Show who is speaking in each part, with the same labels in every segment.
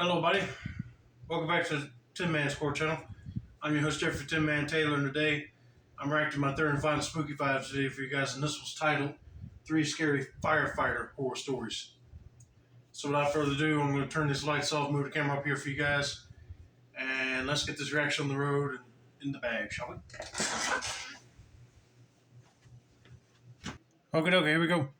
Speaker 1: Hello, buddy. Welcome back to the Tin Man Score channel. I'm your host, Jeffrey Tin Man Taylor, and today I'm reacting my third and final Spooky 5 today for you guys, and this was titled 3 Scary Firefighter Horror Stories. So without further ado, I'm going to turn these lights off, move the camera up here for you guys, and let's get this reaction on the road and in the bag, shall we? Okay, here we go.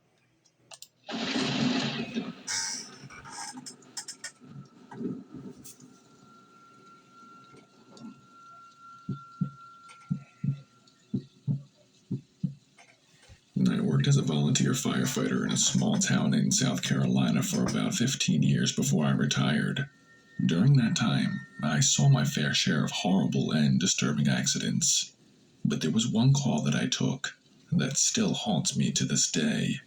Speaker 2: I worked as a volunteer firefighter in a small town in South Carolina for about 15 years before I retired. During that time, I saw my fair share of horrible and disturbing accidents. But there was one call that I took that still haunts me to this day.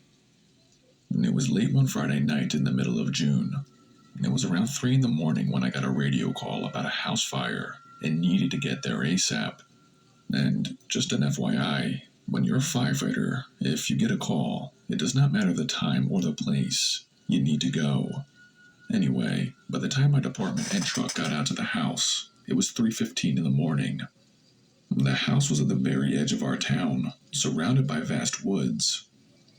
Speaker 2: It was late one Friday night in the middle of June. It was around 3 in the morning when I got a radio call about a house fire and needed to get there ASAP. And just an FYI, when you're a firefighter, if you get a call, it does not matter the time or the place. You need to go. Anyway, by the time my department and truck got out to the house, it was 3:15 in the morning. The house was at the very edge of our town, surrounded by vast woods.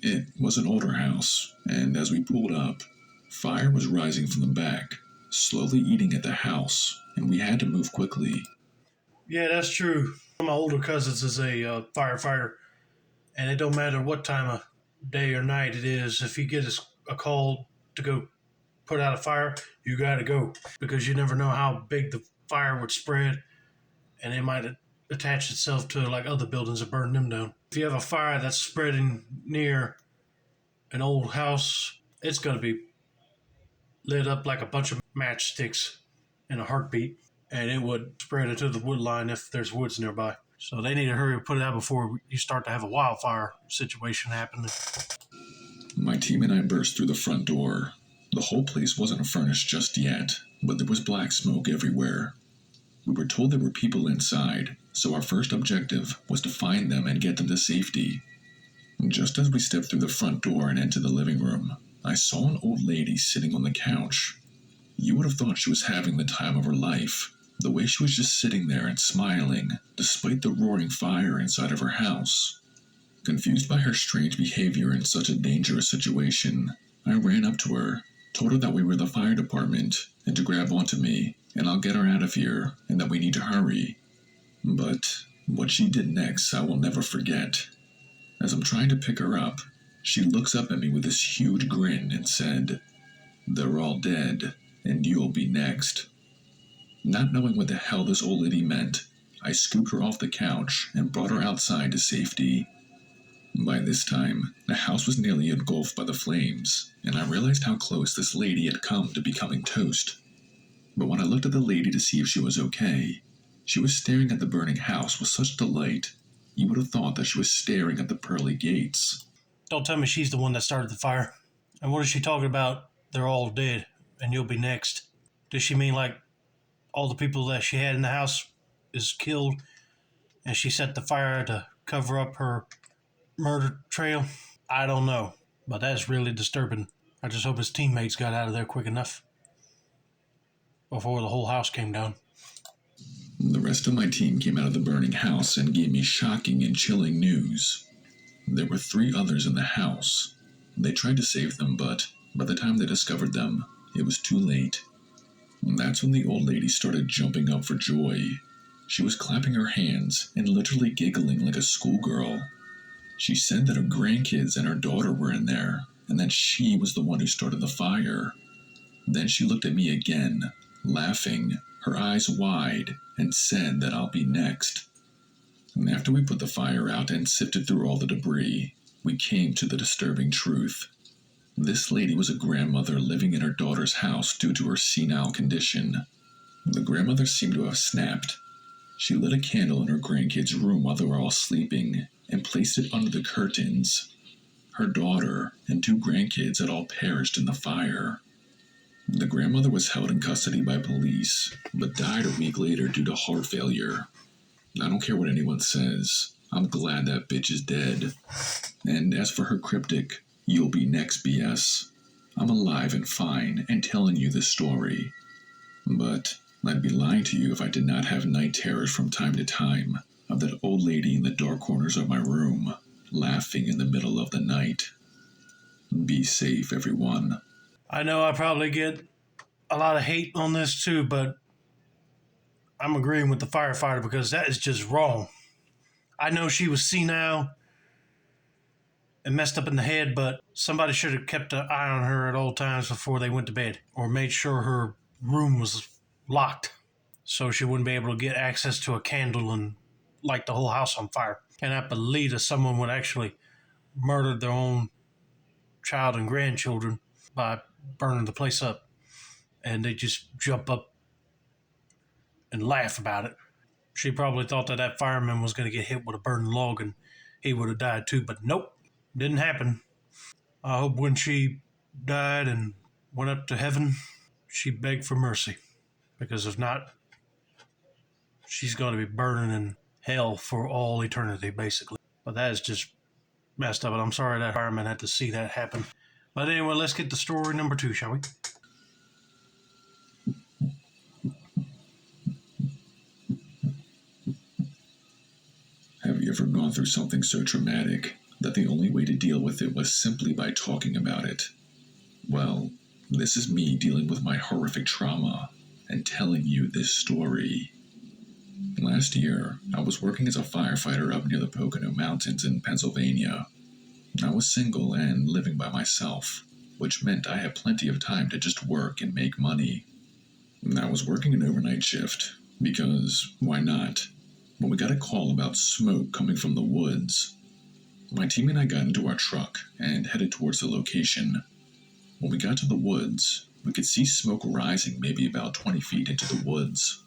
Speaker 2: It was an older house, and as we pulled up, fire was rising from the back, slowly eating at the house, and we had to move quickly.
Speaker 1: Yeah, that's true. One of my older cousins is a firefighter, and it don't matter what time of day or night it is. If he gets a call to go put out a fire, you got to go, because you never know how big the fire would spread, and it might attach itself to like other buildings and burn them down. If you have a fire that's spreading near an old house, it's going to be lit up like a bunch of matchsticks in a heartbeat, and it would spread into the wood line if there's woods nearby. So they need to hurry and put it out before you start to have a wildfire situation happen.
Speaker 2: My team and I burst through the front door. The whole place wasn't furnished just yet, but there was black smoke everywhere. We were told there were people inside, so our first objective was to find them and get them to safety. Just as we stepped through the front door and into the living room, I saw an old lady sitting on the couch. You would have thought she was having the time of her life, the way she was just sitting there and smiling, despite the roaring fire inside of her house. Confused by her strange behavior in such a dangerous situation, I ran up to her, told her that we were the fire department, and to grab onto me, and I'll get her out of here, and that we need to hurry. But what she did next I will never forget. As I'm trying to pick her up, she looks up at me with this huge grin and said, "They're all dead, and you'll be next." Not knowing what the hell this old lady meant, I scooped her off the couch and brought her outside to safety. By this time, the house was nearly engulfed by the flames, and I realized how close this lady had come to becoming toast. But when I looked at the lady to see if she was okay, she was staring at the burning house with such delight, you would have thought that she was staring at the pearly gates.
Speaker 1: Don't tell me she's the one that started the fire. And what is she talking about? They're all dead, and you'll be next. Does she mean like all the people that she had in the house is killed, and she set the fire to cover up her murder trail? I don't know, but that's really disturbing. I just hope his teammates got out of there quick enough before the whole house came down.
Speaker 2: The rest of my team came out of the burning house and gave me shocking and chilling news. There were 3 others in the house. They tried to save them, but by the time they discovered them, it was too late. That's when the old lady started jumping up for joy. She was clapping her hands and literally giggling like a schoolgirl. She said that her grandkids and her daughter were in there, and that she was the one who started the fire. Then she looked at me again, laughing, her eyes wide, and said that I'll be next. And after we put the fire out and sifted through all the debris, we came to the disturbing truth. This lady was a grandmother living in her daughter's house due to her senile condition. The grandmother seemed to have snapped. She lit a candle in her grandkids' room while they were all sleeping and placed it under the curtains. Her daughter and 2 grandkids had all perished in the fire. The grandmother was held in custody by police, but died a week later due to heart failure. I don't care what anyone says. I'm glad that bitch is dead. And as for her cryptic, "You'll be next" BS, I'm alive and fine and telling you this story. But I'd be lying to you if I did not have night terrors from time to time of that old lady in the dark corners of my room, laughing in the middle of the night. Be safe, everyone.
Speaker 1: I know I probably get a lot of hate on this too, but I'm agreeing with the firefighter because that is just wrong. I know she was senile and messed up in the head, but somebody should have kept an eye on her at all times before they went to bed, or made sure her room was locked so she wouldn't be able to get access to a candle and light the whole house on fire. Cannot believe that someone would actually murder their own child and grandchildren by burning the place up, and they just jump up and laugh about it. She probably thought that that fireman was going to get hit with a burning log and he would have died too, but nope, didn't happen. I hope when she died and went up to heaven, she begged for mercy, because if not, she's going to be burning in hell for all eternity, basically. But that is just messed up, and I'm sorry that fireman had to see that happen. But anyway, let's get to story number 2, shall we?
Speaker 2: Have you ever gone through something so traumatic that the only way to deal with it was simply by talking about it? Well, this is me dealing with my horrific trauma and telling you this story. Last year, I was working as a firefighter up near the Pocono Mountains in Pennsylvania. I was single and living by myself, which meant I had plenty of time to just work and make money. I was working an overnight shift, because why not? When we got a call about smoke coming from the woods, my team and I got into our truck and headed towards the location. When we got to the woods, we could see smoke rising maybe about 20 feet into the woods.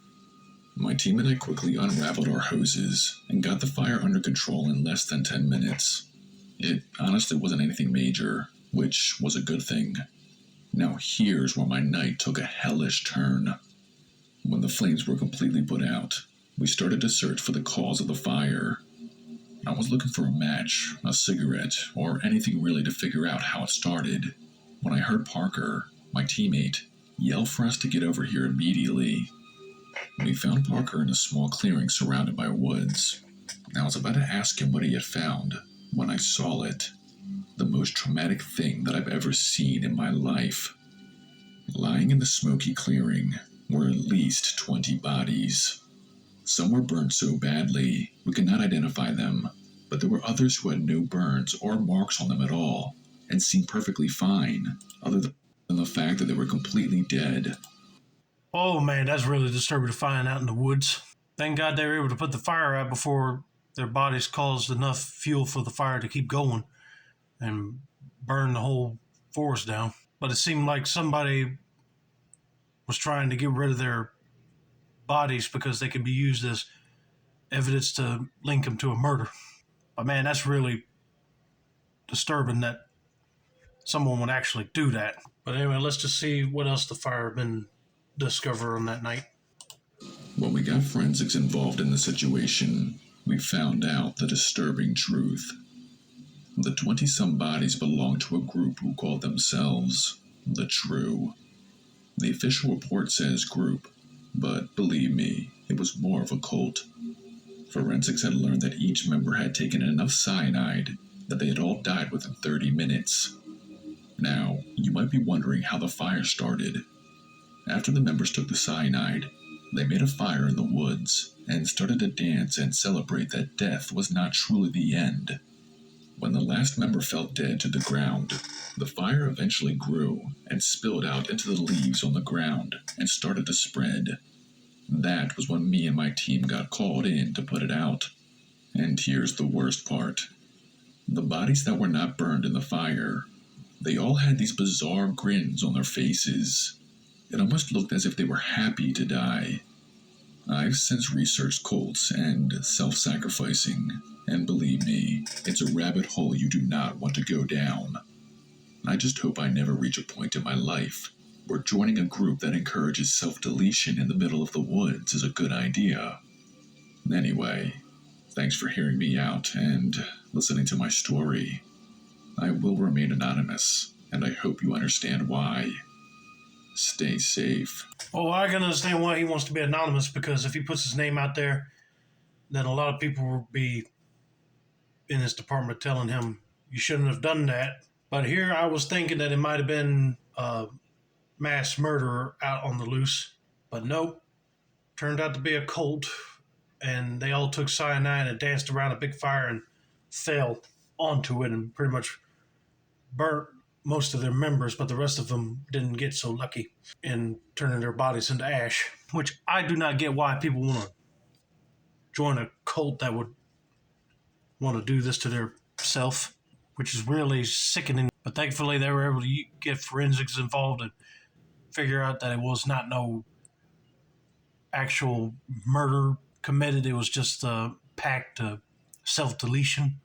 Speaker 2: My team and I quickly unraveled our hoses and got the fire under control in less than 10 minutes. It honestly wasn't anything major, which was a good thing. Now here's where my night took a hellish turn. When the flames were completely put out, we started to search for the cause of the fire. I was looking for a match, a cigarette, or anything really to figure out how it started, when I heard Parker, my teammate, yell for us to get over here immediately. We found Parker in a small clearing surrounded by woods. I was about to ask him what he had found when I saw it. The most traumatic thing that I've ever seen in my life. Lying in the smoky clearing were at least 20 bodies. Some were burned so badly we could not identify them, but there were others who had no burns or marks on them at all and seemed perfectly fine, other than the fact that they were completely dead.
Speaker 1: Oh man, that's really disturbing to find out in the woods. Thank God they were able to put the fire out before their bodies caused enough fuel for the fire to keep going and burn the whole forest down. But it seemed like somebody was trying to get rid of their bodies because they could be used as evidence to link them to a murder. But man, that's really disturbing that someone would actually do that. But anyway, let's just see what else the firemen discover on that night.
Speaker 2: When we got forensics involved in the situation, we found out the disturbing truth. The 20-some bodies belonged to a group who called themselves the True. The official report says group, but believe me, it was more of a cult. Forensics had learned that each member had taken enough cyanide that they had all died within 30 minutes. Now, you might be wondering how the fire started. After the members took the cyanide, they made a fire in the woods and started to dance and celebrate that death was not truly the end. When the last member fell dead to the ground, the fire eventually grew and spilled out into the leaves on the ground and started to spread. That was when me and my team got called in to put it out. And here's the worst part. The bodies that were not burned in the fire, they all had these bizarre grins on their faces. It almost looked as if they were happy to die. I've since researched cults and self-sacrificing, and believe me, it's a rabbit hole you do not want to go down. I just hope I never reach a point in my life where joining a group that encourages self-deletion in the middle of the woods is a good idea. Anyway, thanks for hearing me out and listening to my story. I will remain anonymous, and I hope you understand why. stay safe.
Speaker 1: Oh, I can understand why he wants to be anonymous, because if he puts his name out there, then a lot of people will be in his department telling him, you shouldn't have done that. But here I was thinking that it might have been a mass murderer out on the loose. But nope, turned out to be a cult, and they all took cyanide and danced around a big fire and fell onto it and pretty much burnt most of their members, but the rest of them didn't get so lucky in turning their bodies into ash, which I do not get why people want to join a cult that would want to do this to their self, which is really sickening. But thankfully they were able to get forensics involved and figure out that it was not no actual murder committed. It was just a pact to self-deletion.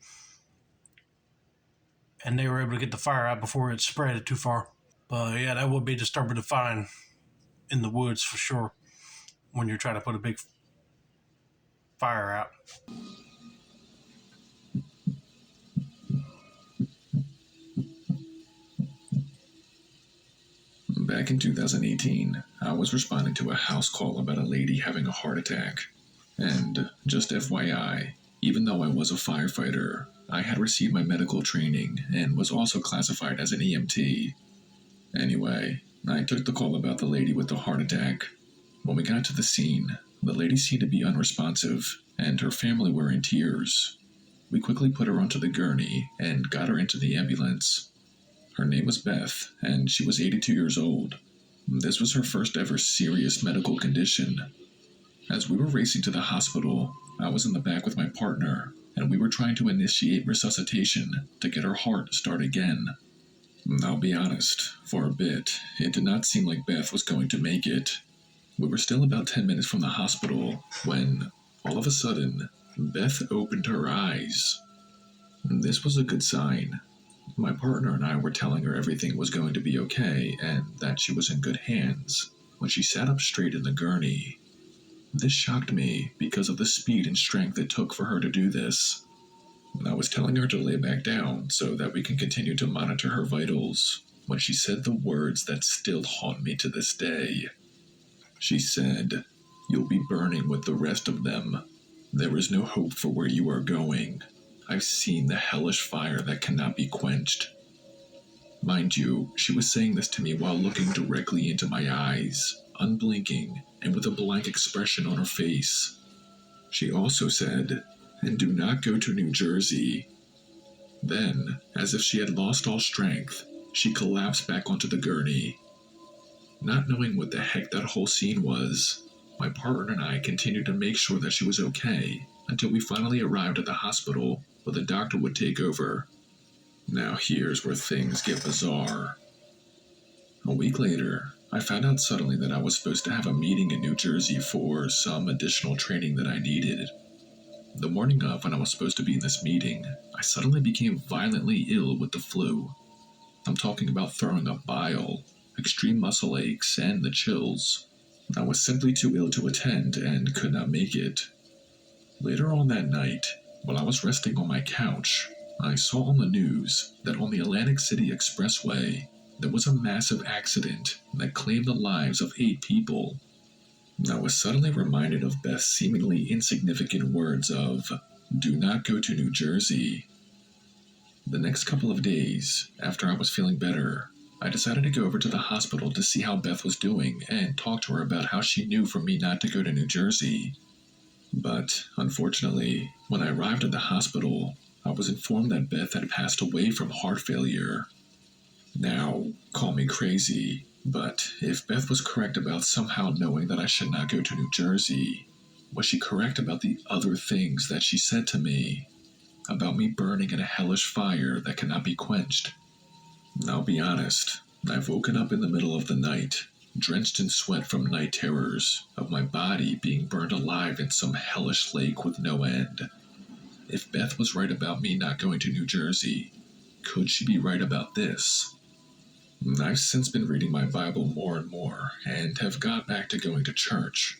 Speaker 1: And they were able to get the fire out before it spread it too far. But yeah, that would be disturbing to find in the woods for sure when you're trying to put a big fire out.
Speaker 2: Back in 2018, I was responding to a house call about a lady having a heart attack. And just FYI, even though I was a firefighter, I had received my medical training and was also classified as an EMT. Anyway, I took the call about the lady with the heart attack. When we got to the scene, the lady seemed to be unresponsive, and her family were in tears. We quickly put her onto the gurney and got her into the ambulance. Her name was Beth, and she was 82 years old. This was her first ever serious medical condition. As we were racing to the hospital, I was in the back with my partner, and we were trying to initiate resuscitation to get her heart to start again. I'll be honest, for a bit, it did not seem like Beth was going to make it. We were still about 10 minutes from the hospital when, all of a sudden, Beth opened her eyes. This was a good sign. My partner and I were telling her everything was going to be okay and that she was in good hands when she sat up straight in the gurney. This shocked me because of the speed and strength it took for her to do this. I was telling her to lay back down so that we can continue to monitor her vitals when she said the words that still haunt me to this day. She said, "You'll be burning with the rest of them. There is no hope for where you are going. I've seen the hellish fire that cannot be quenched." Mind you, she was saying this to me while looking directly into my eyes, unblinking, and with a blank expression on her face. She also said, "And do not go to New Jersey." Then, as if she had lost all strength, she collapsed back onto the gurney. Not knowing what the heck that whole scene was, my partner and I continued to make sure that she was okay until we finally arrived at the hospital where the doctor would take over. Now here's where things get bizarre. A week later, I found out suddenly that I was supposed to have a meeting in New Jersey for some additional training that I needed. The morning of when I was supposed to be in this meeting, I suddenly became violently ill with the flu. I'm talking about throwing up bile, extreme muscle aches, and the chills. I was simply too ill to attend and could not make it. Later on that night, while I was resting on my couch, I saw on the news that on the Atlantic City Expressway, there was a massive accident that claimed the lives of 8 people. I was suddenly reminded of Beth's seemingly insignificant words of, "Do not go to New Jersey." The next couple of days, after I was feeling better, I decided to go over to the hospital to see how Beth was doing and talk to her about how she knew for me not to go to New Jersey. But, unfortunately, when I arrived at the hospital, I was informed that Beth had passed away from heart failure. Now, call me crazy, but if Beth was correct about somehow knowing that I should not go to New Jersey, was she correct about the other things that she said to me? About me burning in a hellish fire that cannot be quenched? I'll be honest, I've woken up in the middle of the night, drenched in sweat from night terrors of my body being burned alive in some hellish lake with no end. If Beth was right about me not going to New Jersey, could she be right about this? I've since been reading my Bible more and more, and have got back to going to church.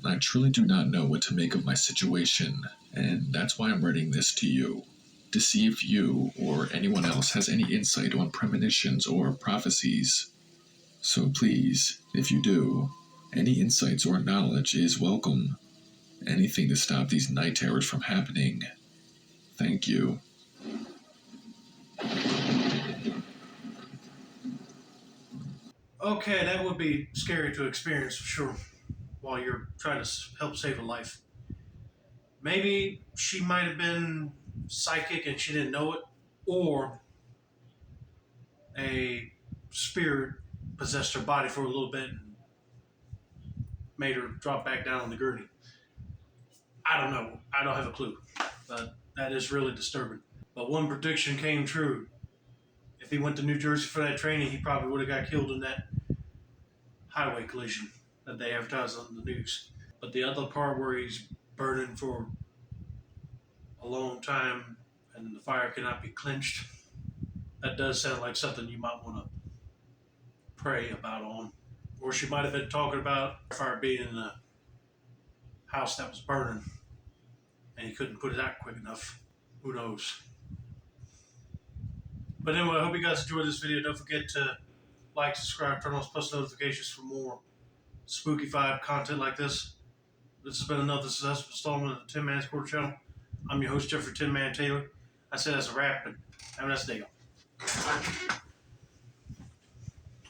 Speaker 2: I truly do not know what to make of my situation, and that's why I'm writing this to you, to see if you or anyone else has any insight on premonitions or prophecies. So please, if you do, any insights or knowledge is welcome. Anything to stop these night terrors from happening. Thank you.
Speaker 1: Okay, that would be scary to experience for sure while you're trying to help save a life. Maybe she might have been psychic and she didn't know it, or a spirit possessed her body for a little bit and made her drop back down on the gurney. I don't know. I don't have a clue. But that is really disturbing. But one prediction came true. If he went to New Jersey for that training, he probably would have got killed in that highway collision that they advertised on the news. But the other part where he's burning for a long time and the fire cannot be quenched, that does sound like something you might want to pray about on. Or she might have been talking about fire being in a house that was burning and he couldn't put it out quick enough. Who knows? But anyway, I hope you guys enjoyed this video. Don't forget to like, subscribe, turn on post notifications for more spooky vibe content like this. This has been another successful installment of the Tin Man's Quarter channel. I'm your host, Jeffrey Tin Man Taylor. I said that's a wrap, and have a nice day, y'all.